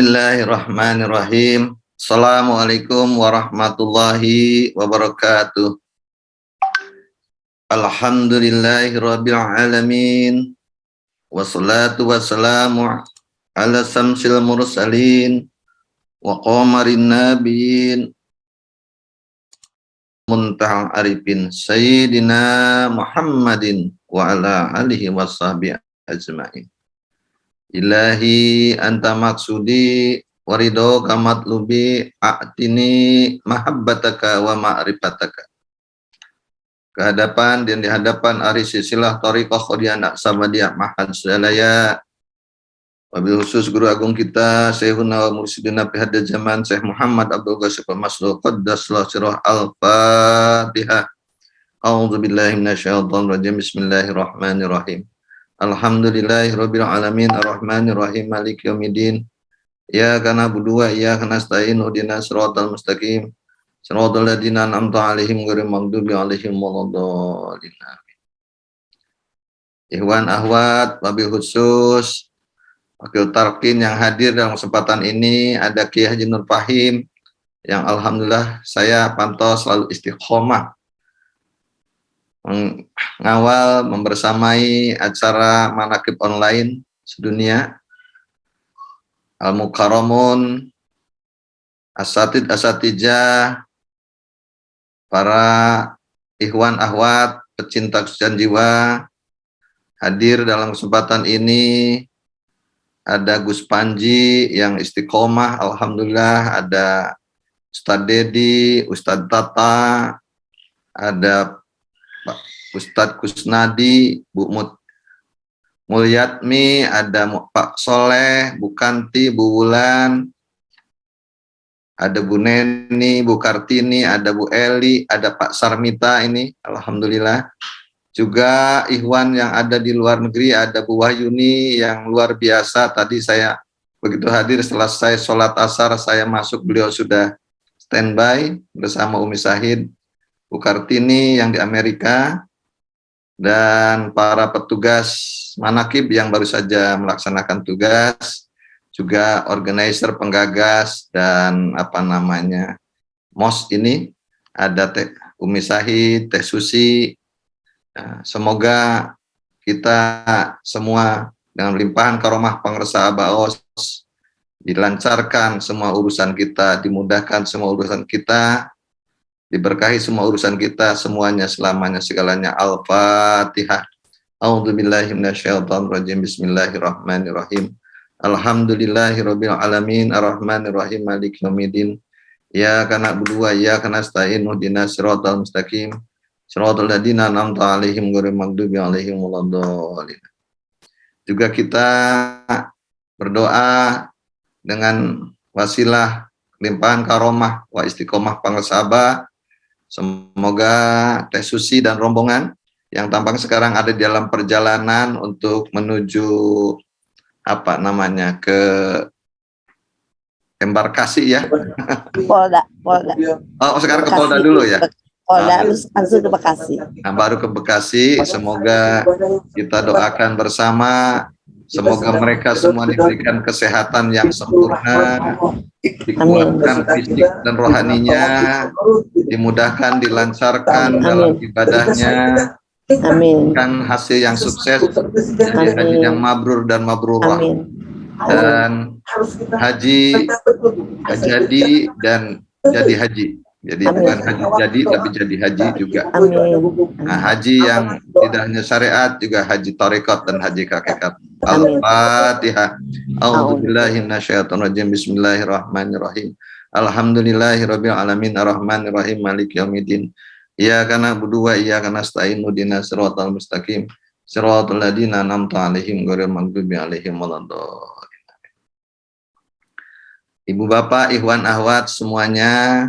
Bismillahirrahmanirrahim. Assalamualaikum warahmatullahi wabarakatuh. Alhamdulillahirabbil alamin. Wassalatu wassalamu ala samsil mursalin wa qamarin nabiyyin muntahal arifin sayyidina Muhammadin wa ala alihi washabihi ajmain. Ilahi anta maksudi warido kamatlubi a'tini mahabbataka wa ma'rifataka. Kehadapan dan di hadapan ari silsilah thariqah qadian samadiyah mahad salaya. Wabil khusus guru agung kita Syekhuna wa mursidina fi hadda zaman Syekh Muhammad Abdul Ghasif Masluh Qaddaslah sirah al-Fatihah. A'udzu billahi minasyaitonir rajim. Bismillahirrahmanirrahim. Alhamdulillahirabbil alamin arrahmanir rahim maliki yaumiddin. Iyyaka na'budu wa iyyaka nasta'in ihdinas siratal mustaqim siratal ladzina an'amta 'alaihim ghairil maghdubi 'alaihim waladdallin. Ikhwan akhwat wabil khusus wakil tarkin yang hadir dalam kesempatan ini ada Kiai Haji Nur Fahim yang alhamdulillah saya pantau selalu istiqomah mengawal, membersamai acara manaqib online sedunia, al-mukarramun, asatidjah, para ikhwan ahwat, pecinta kesucian jiwa. Hadir dalam kesempatan ini ada Gus Panji yang istiqomah, alhamdulillah, ada Ustadz Dedi, Ustadz Tata, ada Ustadz Kusnadi, Bu Mulyatmi, ada Pak Soleh, Bu Kanti, Bu Wulan, ada Bu Neni, Bu Kartini, ada Bu Eli, ada Pak Sarmita ini, alhamdulillah. Juga ikhwan yang ada di luar negeri, ada Bu Wahyuni yang luar biasa. Tadi saya begitu hadir setelah saya sholat asar, saya masuk, beliau sudah standby bersama Umi Sahid, Bu Kartini yang di Amerika, dan para petugas manaqib yang baru saja melaksanakan tugas, juga organizer, penggagas, dan MOS ini, ada Teh Umi Sahid, Teh Susi. Semoga kita semua dengan limpahan karomah pangresa Abaos dilancarkan semua urusan kita, dimudahkan semua urusan kita, diberkahi semua urusan kita, semuanya, selamanya, segalanya. Al-Fatihah. A'udzubillahi minasyaitonirrajim. Bismillahirrahmanirrahim. Alhamdulillahirabbil alamin arrahmanirrahim maliki yaumiddin. Iyyaka na'budu wa iyyaka nasta'in ihdinas siratal mustaqim siratal ladzina an'amta 'alaihim ghairil maghdubi 'alaihim waladdallin. Juga kita berdoa dengan wasilah limpahan karomah wa istiqomah pangesaba. Semoga Teh Susi dan rombongan yang tampaknya sekarang ada di dalam perjalanan untuk menuju ke embarkasi ya. Polda. Oh, sekarang ke Polda dulu ya. Polda langsung ke Bekasi. Nah, baru ke Bekasi. Semoga kita doakan bersama. Semoga mereka semua diberikan kesehatan yang sempurna, dikuatkan fisik dan rohaninya, dimudahkan, dilancarkan dalam ibadahnya, kan hasil yang sukses, jadi haji yang mabrur dan mabrurah, dan haji jadi dan jadi haji. Jadi bukan haji jadi tapi jadi haji juga. Nah, haji yang tidak hanya syariat, juga haji tarekat dan haji hakikat. Al-Fatihah. A'udzubillahi minasyaitonirrajim. Bismillahirrahmanirrahim. Alhamdulillahirabbil alamin arrahmanir rahim maliki yaumiddin. Iyyaka na'budu wa iyyaka nasta'in ihdinas siratal mustaqim siratal ladzina an'amta 'alaihim ghairil maghdubi alaihim waladdallin. Ibu bapak, ikhwan akhwat semuanya,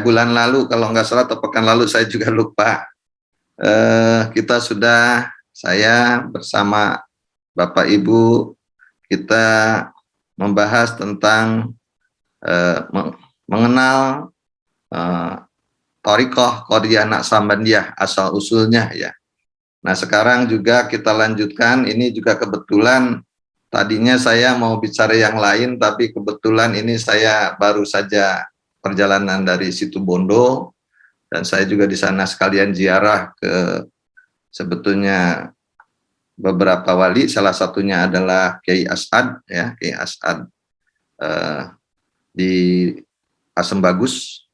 bulan lalu kalau nggak salah, atau pekan lalu saya juga lupa, saya bersama Bapak Ibu, kita membahas tentang mengenal Thariqah Qadiyah Naqsabandiyah asal usulnya ya. Nah, sekarang juga kita lanjutkan, ini juga kebetulan tadinya saya mau bicara yang lain, tapi kebetulan ini saya baru saja perjalanan dari Situbondo, dan saya juga di sana sekalian ziarah ke sebetulnya beberapa wali, salah satunya adalah Kiai As'ad, ya, Kiai As'ad di Asem Bagus.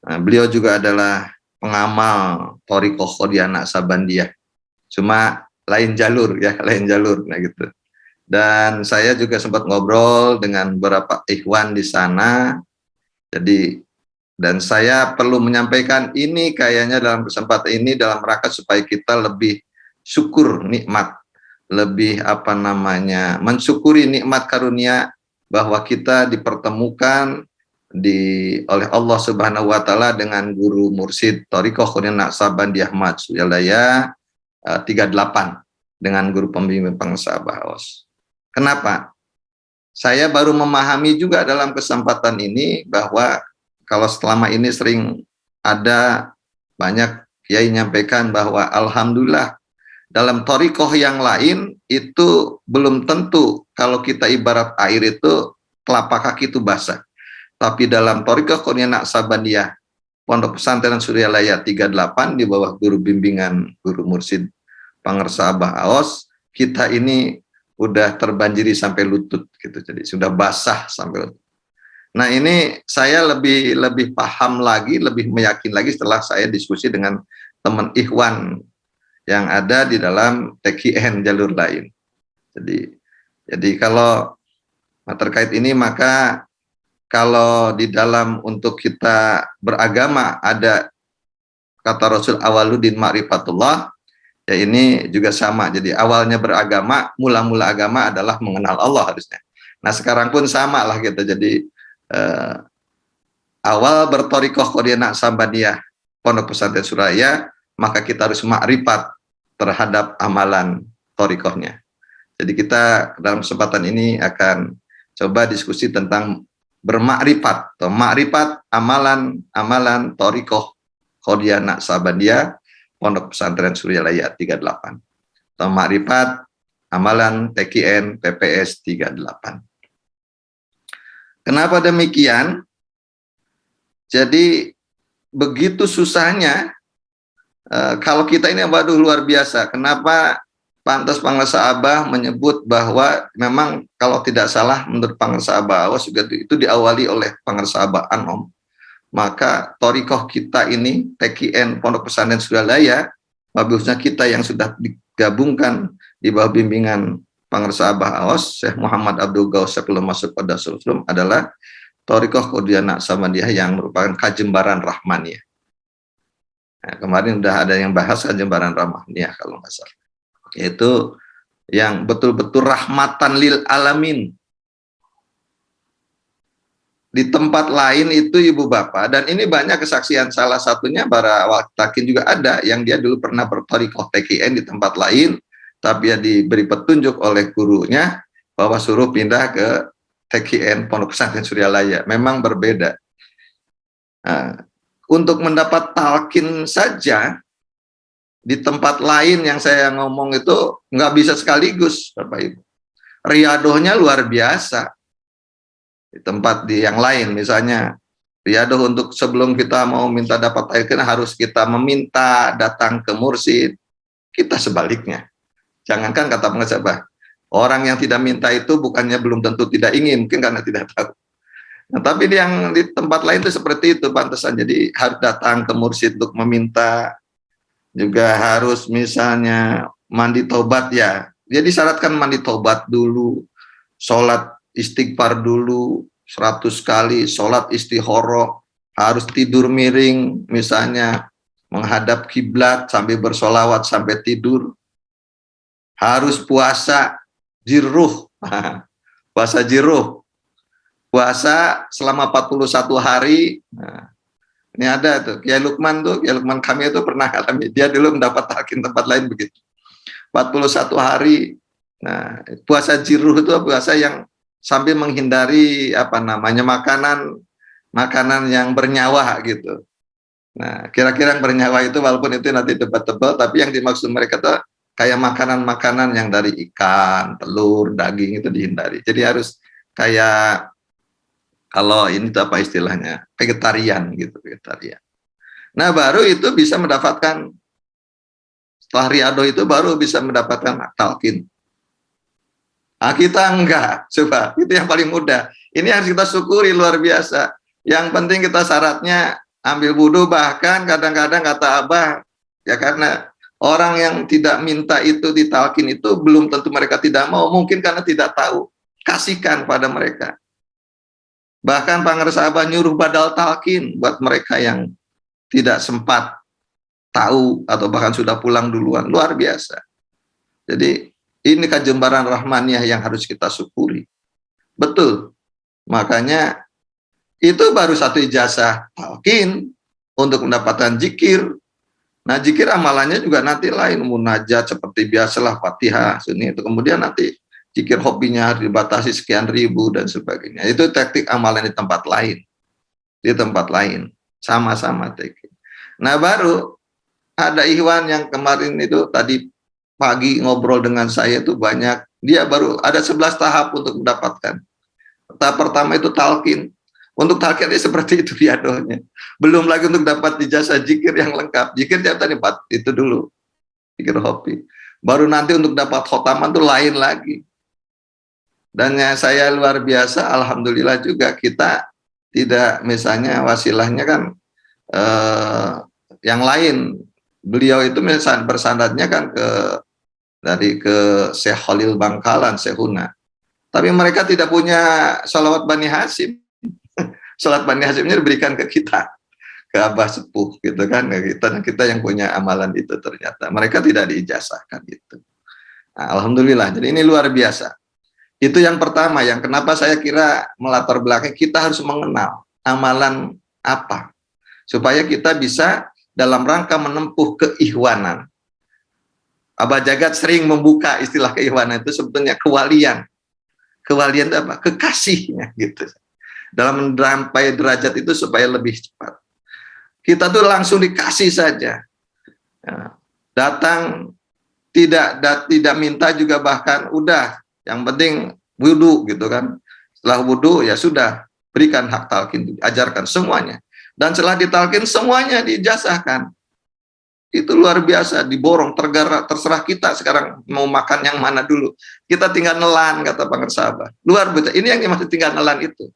Nah, beliau juga adalah pengamal Thariqah Qadhiyah Naqsabandiyah, cuma lain jalur ya, lain jalur, nah gitu. Dan saya juga sempat ngobrol dengan beberapa ikhwan di sana. Jadi, dan saya perlu menyampaikan ini kayaknya dalam kesempatan ini dalam rangka supaya kita lebih syukur nikmat, lebih mensyukuri nikmat karunia bahwa kita dipertemukan oleh Allah Subhanahu wa taala dengan guru mursyid Thariqah Qadhiyah Naqsabandiyah Madsudalaya 38 dengan guru pembimbing Pangersabah Aos. Kenapa? Saya baru memahami juga dalam kesempatan ini bahwa kalau selama ini sering ada banyak kiai nyampaikan bahwa alhamdulillah dalam thariqah yang lain itu belum tentu kalau kita ibarat air itu telapak kaki itu basah. Tapi dalam thariqah Qadhiyah Naqsabandiyah Pondok Pesantren Suryalaya 38 di bawah guru bimbingan guru mursyid Pangersabah Aos, kita ini udah terbanjiri sampai lutut gitu, jadi sudah basah sampai lutut. Nah, ini saya lebih paham lagi, lebih meyakin lagi setelah saya diskusi dengan teman ikhwan yang ada di dalam TKN jalur lain. Jadi kalau terkait ini, maka kalau di dalam untuk kita beragama ada kata Rasul awaludin ma'rifatullah, ya ini juga sama. Jadi awalnya beragama, mula-mula agama adalah mengenal Allah harusnya. Nah, sekarang pun sama lah gitu. Jadi awal berthariqah Qadhiyah Naqsabandiyah Pondok Pesantren Suraya, maka kita harus makrifat terhadap amalan thariqahnya. Jadi kita dalam kesempatan ini akan coba diskusi tentang bermakrifat atau makrifat amalan thariqah Qadhiyah Naqsabandiyah Pondok Pesantren Suryalaya 38 atau makrifat amalan TKN PPS 38. Kenapa demikian? Jadi begitu susahnya kalau kita ini, waduh, luar biasa. Kenapa pantas Pangersabah menyebut bahwa memang kalau tidak salah menurut Pangersabah Aos juga itu diawali oleh Pangersabah Anom. Maka thariqah kita ini TKN Pondok Pesantren Suryalaya, bagusnya kita yang sudah digabungkan di bawah bimbingan Pangersabah Aos, Syekh Muhammad Abdul Ghaus sebelum masuk pada Sulsum adalah thariqah Qadhiyah Naqsabandiyah yang merupakan kajembaran Rahmaniyah. Nah, kemarin udah ada yang bahas kajembaran Rahmaniyah kalau nggak salah, yaitu yang betul-betul rahmatan lil alamin. Di tempat lain itu ibu bapak, dan ini banyak kesaksian, salah satunya para waktakin juga ada yang dia dulu pernah berthariqah TKN di tempat lain, tapi dia diberi petunjuk oleh gurunya bahwa suruh pindah ke TKN Pondok Pesantren Suryalaya. Memang berbeda. Nah, untuk mendapat talqin saja di tempat lain yang saya ngomong itu nggak bisa sekaligus, Bapak Ibu. Riyadohnya luar biasa. Di tempat di yang lain, misalnya riyadoh untuk sebelum kita mau minta dapat talqin harus kita meminta datang ke mursyid. Kita sebaliknya. Jangankan kata Pangersabah, orang yang tidak minta itu bukannya belum tentu tidak ingin, mungkin karena tidak tahu. Nah, tapi yang di tempat lain itu seperti itu pantesan. Jadi harus datang ke mursyid untuk meminta, juga harus misalnya mandi tobat ya. Jadi syaratkan mandi tobat dulu, sholat istighfar dulu 100 kali, sholat istihoroh, harus tidur miring, misalnya menghadap kiblat sambil bersolawat sampai tidur, harus puasa jiruh, puasa jiruh, puasa selama 41 hari. Nah, ini ada tuh Kiai Lukman kami itu pernah alami, dia dulu mendapat talqin tempat lain begitu, 41 hari. Nah, puasa jiruh itu puasa yang sambil menghindari makanan yang bernyawa gitu. Nah, kira-kira yang bernyawa itu walaupun itu nanti debat-tebal, tapi yang dimaksud mereka tuh kayak makanan-makanan yang dari ikan, telur, daging itu dihindari. Jadi harus kayak, kalau ini tuh apa istilahnya, vegetarian gitu, vegetarian. Nah baru itu bisa mendapatkan, setelah riado itu baru bisa mendapatkan talqin. Nah, kita enggak, coba itu yang paling mudah. Ini harus kita syukuri luar biasa. Yang penting kita syaratnya ambil wudhu, bahkan kadang-kadang kata Abah, ya karena orang yang tidak minta itu ditalkin itu belum tentu mereka tidak mau, mungkin karena tidak tahu. Kasihkan pada mereka. Bahkan Pangersa Abah nyuruh badal talkin buat mereka yang tidak sempat tahu atau bahkan sudah pulang duluan. Luar biasa. Jadi ini kejembaran rahmaniyah yang harus kita syukuri. Betul. Makanya itu baru satu ijazah talqin untuk mendapatkan zikir. Nah, zikir amalannya juga nanti lain, munajat seperti biasalah, Fatihah, sunni itu. Kemudian nanti zikir hobinya harus dibatasi sekian ribu dan sebagainya. Itu teknik amalan di tempat lain. Di tempat lain. Sama-sama teknik. Nah, baru ada Ikhwan yang kemarin itu tadi pagi ngobrol dengan saya itu banyak, dia baru ada 11 tahap untuk mendapatkan. Tahap pertama itu talqin. Untuk talqin ini seperti itu riadohnya. Belum lagi untuk dapat ijazah zikir yang lengkap. Zikir tadi 4 itu dulu. Zikir hobi. Baru nanti untuk dapat khotaman itu lain lagi. Dan yang saya luar biasa, alhamdulillah juga kita tidak, misalnya wasilahnya kan yang lain. Beliau itu misalnya bersandatnya kan ke Syekh Khalil Bangkalan, Syekhuna. Tapi mereka tidak punya sholawat Bani Hasyim. Sholawat Bani Hasyimnya diberikan ke kita, ke Abah Sepuh gitu kan, ke kita. Dan kita yang punya amalan itu ternyata. Mereka tidak diijazahkan gitu. Nah, alhamdulillah. Jadi ini luar biasa. Itu yang pertama, yang kenapa saya kira melatar belakang kita harus mengenal amalan apa. Supaya kita bisa dalam rangka menempuh keikhwanan. Abah Jagat sering membuka istilah keikhwanan itu sebetulnya kewalian. Kewalian itu apa? Kekasihnya gitu. Dalam mencapai derajat itu supaya lebih cepat. Kita tuh langsung dikasih saja. Ya, datang tidak minta juga, bahkan udah yang penting wudhu gitu kan. Setelah wudhu ya sudah, berikan hak talqin, ajarkan semuanya. Dan setelah ditalqin semuanya diijazahkan. Itu luar biasa, diborong, tergerak, terserah kita sekarang mau makan yang mana dulu. Kita tinggal nelan, kata Pangersa Abah. Luar biasa, ini yang dimaksud tinggal nelan itu.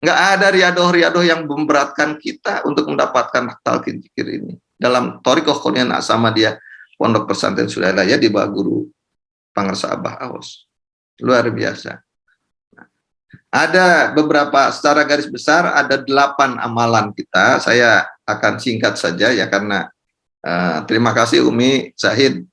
Nggak ada riadoh-riadoh yang memberatkan kita untuk mendapatkan hak talqin zikir ini. Dalam Thariqah Qonian sama dia, Pondok Pesantren Sudalaya di bawah guru Pangersa Abah Aos. Luar biasa. Ada beberapa, secara garis besar ada 8 amalan kita. Saya akan singkat saja ya, karena terima kasih Umi Zahid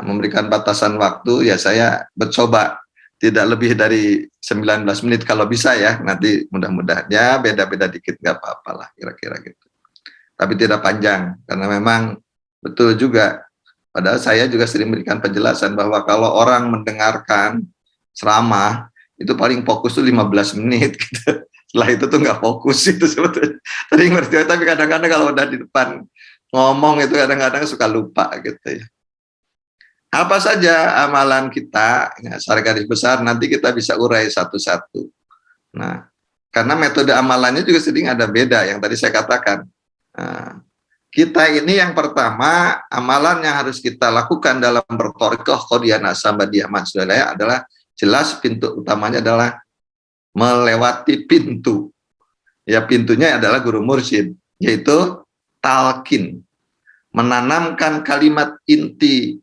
memberikan batasan waktu ya. Saya mencoba tidak lebih dari 19 menit kalau bisa ya. Nanti mudah-mudahan ya beda-beda dikit nggak apa-apa lah kira-kira gitu. Tapi tidak panjang, karena memang betul juga. Padahal saya juga sering memberikan penjelasan bahwa kalau orang mendengarkan ceramah itu paling fokus tuh 15 menit gitu. Setelah itu tuh nggak fokus itu sebetulnya. Sering berarti, tapi kadang-kadang kalau udah di depan ngomong itu kadang-kadang suka lupa gitu ya. Apa saja amalan kita, ya, secara garis besar nanti kita bisa urai satu-satu. Nah, karena metode amalannya juga sering ada beda yang tadi saya katakan. Nah, kita ini yang pertama, amalan yang harus kita lakukan dalam berthariqah Qonian As-Sambadiyah Sudalaya adalah jelas pintu utamanya adalah melewati pintu. Ya, pintunya adalah guru mursyid, yaitu talqin. Menanamkan kalimat inti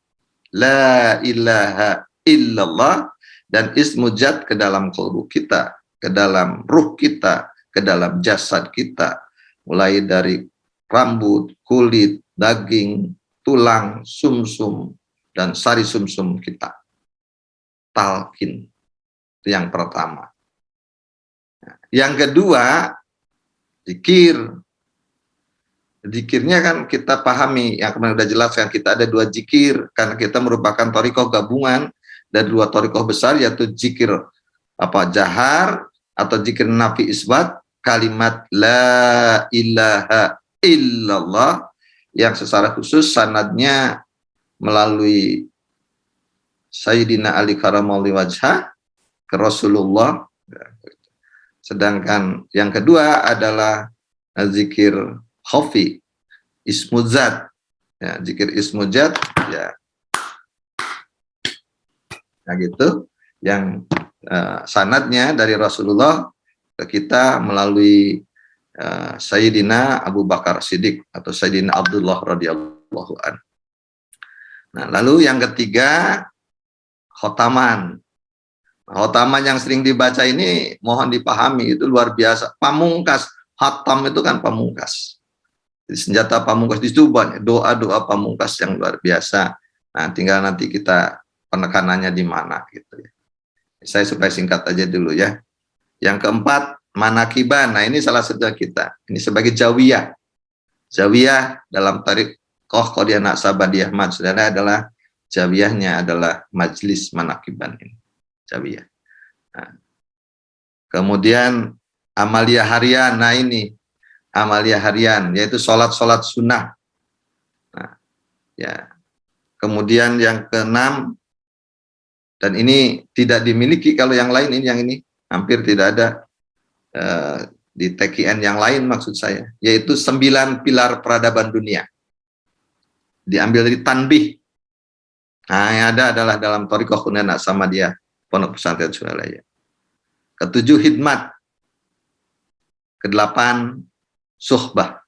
la ilaha illallah dan ismu jad ke dalam qalbu kita, ke dalam ruh kita, ke dalam jasad kita. Mulai dari rambut, kulit, daging, tulang, sumsum, dan sari sumsum kita. Talqin, itu yang pertama. Yang kedua, zikir. Zikirnya kan kita pahami, yang kemarin udah jelaskan, kita ada 2 zikir, karena kita merupakan thariqah gabungan dari 2 thariqah besar, yaitu zikir jahar atau zikir nafi isbat, kalimat la ilaha illallah, yang secara khusus sanadnya melalui Sayyidina Ali karamallahu wajhah ke Rasulullah. Sedangkan yang kedua adalah zikir khafi, ismuzat. Ya, zikir ismuzat ya. Nah gitu, yang sanadnya dari Rasulullah ke kita melalui Sayyidina Abu Bakar Siddiq atau Sayyidina Abdullah radhiyallahu an. Nah, lalu yang ketiga khotaman. Khotaman yang sering dibaca ini mohon dipahami itu luar biasa. Pamungkas, khatam itu kan pamungkas. Jadi senjata pamungkas dicoba, doa-doa pamungkas yang luar biasa. Nah, tinggal nanti kita penekanannya di mana gitu ya. Saya supaya singkat aja dulu ya. Yang keempat, manakiban. Nah, ini salah satu kita. Ini sebagai jawiyah. Jawiyah dalam Thariqah Qadhiyah Naqsabandiyah maksudnya adalah jawiyahnya adalah majlis manakiban ini. Jawiyah. Nah, kemudian amalia harian. Nah, ini amalia harian yaitu sholat-sholat sunnah. Nah, ya. Kemudian yang keenam, dan ini tidak dimiliki kalau yang lain, ini yang ini hampir tidak ada di TKN yang lain maksud saya, yaitu 9 pilar peradaban dunia. Diambil dari tanbih. Nah, yang ada adalah dalam Thariqah Qadhiyah Naqsabandiyah Pondok Pesantren Suralaya. Ketujuh, hidmat. Kedelapan, suhbah.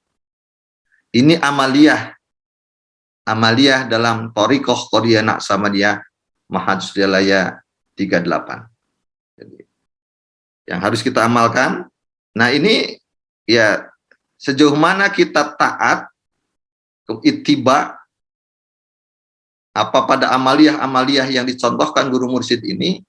Ini amaliyah. Amaliyah dalam Thariqah Qadhiyah Naqsabandiyah Mahad Suralaya 38. Jadi, yang harus kita amalkan. Nah, ini ya sejauh mana kita taat, ittiba apa pada amaliyah-amaliyah yang dicontohkan guru mursyid ini,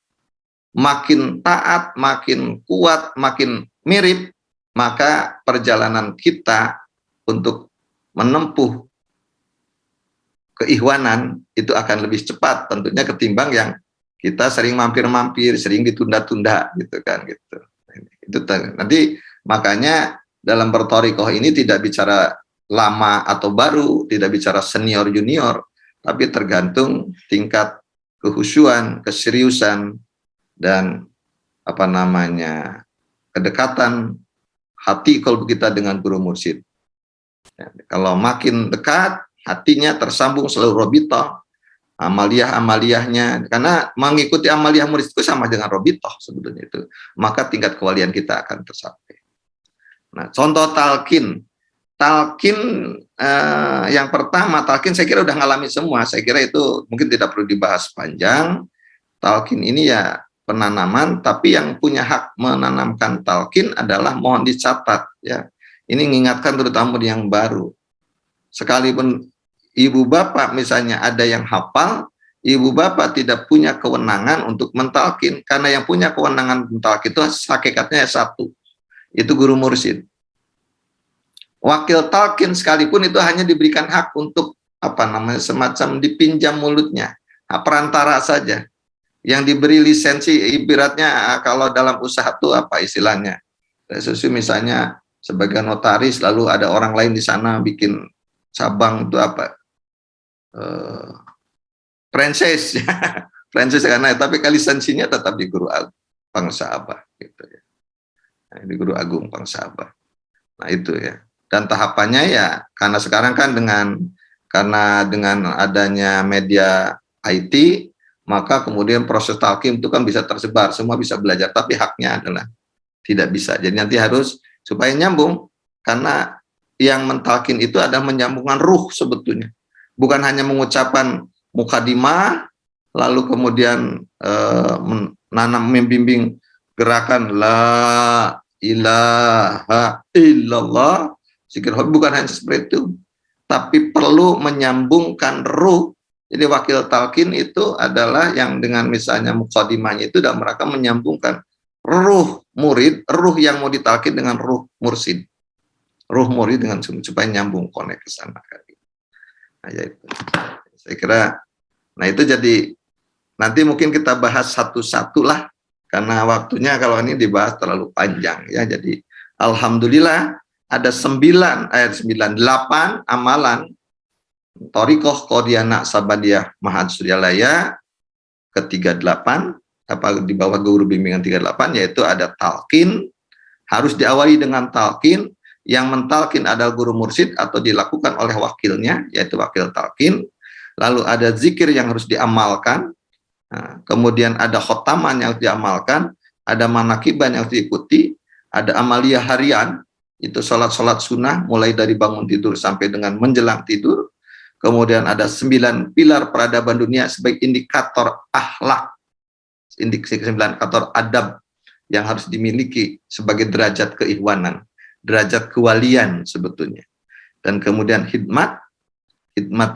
makin taat, makin kuat, makin mirip, maka perjalanan kita untuk menempuh keikhwanan itu akan lebih cepat tentunya ketimbang yang kita sering mampir-mampir, sering ditunda-tunda gitu kan gitu. Itu nanti makanya dalam berthariqah ini tidak bicara lama atau baru, tidak bicara senior junior, tapi tergantung tingkat kehusyuan, keseriusan dan apa namanya kedekatan hati kalau kita dengan guru mursyid. Ya, kalau makin dekat hatinya tersambung selalu robitoh, amaliyah-amaliyahnya, karena mengikuti amaliyah murid itu sama dengan robitoh sebetulnya itu, maka tingkat kewalian kita akan tercapai. Nah, contoh talqin yang pertama, talqin saya kira udah ngalami semua, saya kira itu mungkin tidak perlu dibahas panjang. Talqin ini ya penanaman, tapi yang punya hak menanamkan talqin adalah mohon dicatat ya. Ini mengingatkan terutama yang baru. Sekalipun ibu bapak misalnya ada yang hafal, ibu bapak tidak punya kewenangan untuk mentalkin, karena yang punya kewenangan mentalkin itu hakikatnya satu, itu guru mursyid. Wakil talkin sekalipun itu hanya diberikan hak untuk apa namanya semacam dipinjam mulutnya, perantara saja. Yang diberi lisensi ibaratnya kalau dalam usaha itu apa istilahnya? Sesuatu misalnya sebagai notaris lalu ada orang lain di sana bikin cabang itu apa? Franchise, franchise karena tapi lisensinya tetap di Guru Agung Pangsabah gitu ya. Nah, di Guru Agung Pangsabah. Nah, itu ya. Dan tahapannya ya karena sekarang kan karena dengan adanya media IT, maka kemudian proses talqin itu kan bisa tersebar, semua bisa belajar, tapi haknya adalah tidak bisa. Jadi nanti harus supaya nyambung, karena yang mentalkin itu ada menyambungkan ruh sebetulnya. Bukan hanya mengucapkan mukadimah, lalu kemudian membimbing gerakan la ilaha illallah, zikir hobi, bukan hanya seperti itu, tapi perlu menyambungkan ruh. Jadi wakil talqin itu adalah yang dengan misalnya mukadimahnya itu dan mereka menyambungkan ruh murid, ruh yang mau ditalqin dengan ruh mursyid, ruh murid dengan supaya nyambung konek ke sana. Nah, ya itu. Saya kira, nah itu jadi nanti mungkin kita bahas satu-satu lah, karena waktunya kalau ini dibahas terlalu panjang ya. Jadi alhamdulillah ada 8 amalan. Thariqah Qadiyah Naqsabandiyah Ma'had Suryalaya ke-38, apa di bawah guru bimbingan 38, yaitu ada talqin, harus diawali dengan talqin. Yang mentalkin adalah guru mursyid atau dilakukan oleh wakilnya, yaitu wakil talqin. Lalu ada zikir yang harus diamalkan, kemudian ada khotaman yang harus diamalkan, ada manakiban yang harus diikuti, ada amaliyah harian, itu sholat-sholat sunnah mulai dari bangun tidur sampai dengan menjelang tidur. Kemudian ada 9 pilar peradaban dunia sebagai indikator akhlak, indikator adab yang harus dimiliki sebagai derajat keikhwanan, derajat kewalian sebetulnya. Dan kemudian hikmat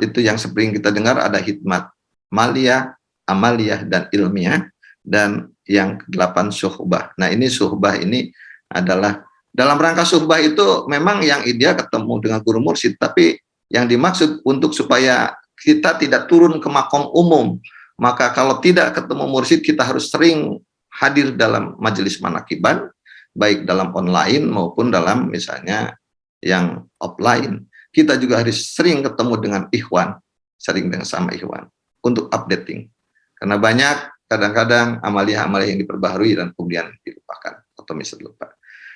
itu yang sering kita dengar, ada hikmat maliyah, amaliyah, dan ilmiah. Dan yang ke-8 suhbah. Nah ini suhbah ini adalah, dalam rangka suhbah itu memang yang ideal ketemu dengan guru mursyid, tapi yang dimaksud untuk supaya kita tidak turun ke makom umum. Maka kalau tidak ketemu mursyid, kita harus sering hadir dalam majelis manakiban, baik dalam online maupun dalam misalnya yang offline. Kita juga harus sering ketemu dengan ikhwan, sering dengan sama ikhwan untuk updating. Karena banyak kadang-kadang amaliyah-amaliyah yang diperbaharui dan kemudian dilupakan atau bisa lupa.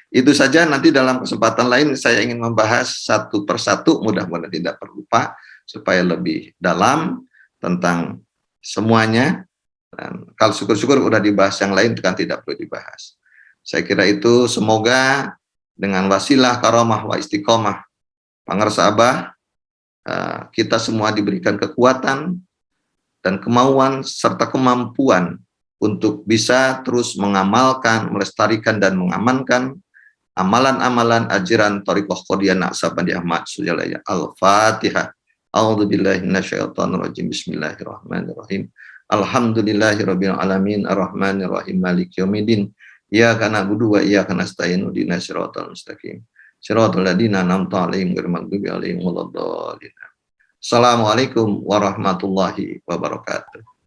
Itu saja, nanti dalam kesempatan lain saya ingin membahas satu persatu, mudah-mudahan tidak terlupa, supaya lebih dalam tentang semuanya. Dan kalau syukur-syukur udah dibahas yang lain, kan tidak perlu dibahas. Saya kira itu, semoga dengan wasilah karomah wa istiqomah pangarsa Abah, kita semua diberikan kekuatan dan kemauan serta kemampuan untuk bisa terus mengamalkan, melestarikan dan mengamankan amalan-amalan ajaran Thariqah Qadiyah Naqsabandiyah Ma'had Suryalaya. Al-Fatihah. A'udzubillahi minasyaitonir rajim. Bismillahirrahmanirrahim. Alhamdulillahirabbil alamin arrahmanir rahim maliki yaumiddin. Iyyaka na'budu wa iyyaka nasta'in ihdinas siratal mustaqim. Siratal ladzina an'amta 'alaihim ghairil maghdubi 'alaihim waladdallin. Assalamualaikum warahmatullahi wabarakatuh.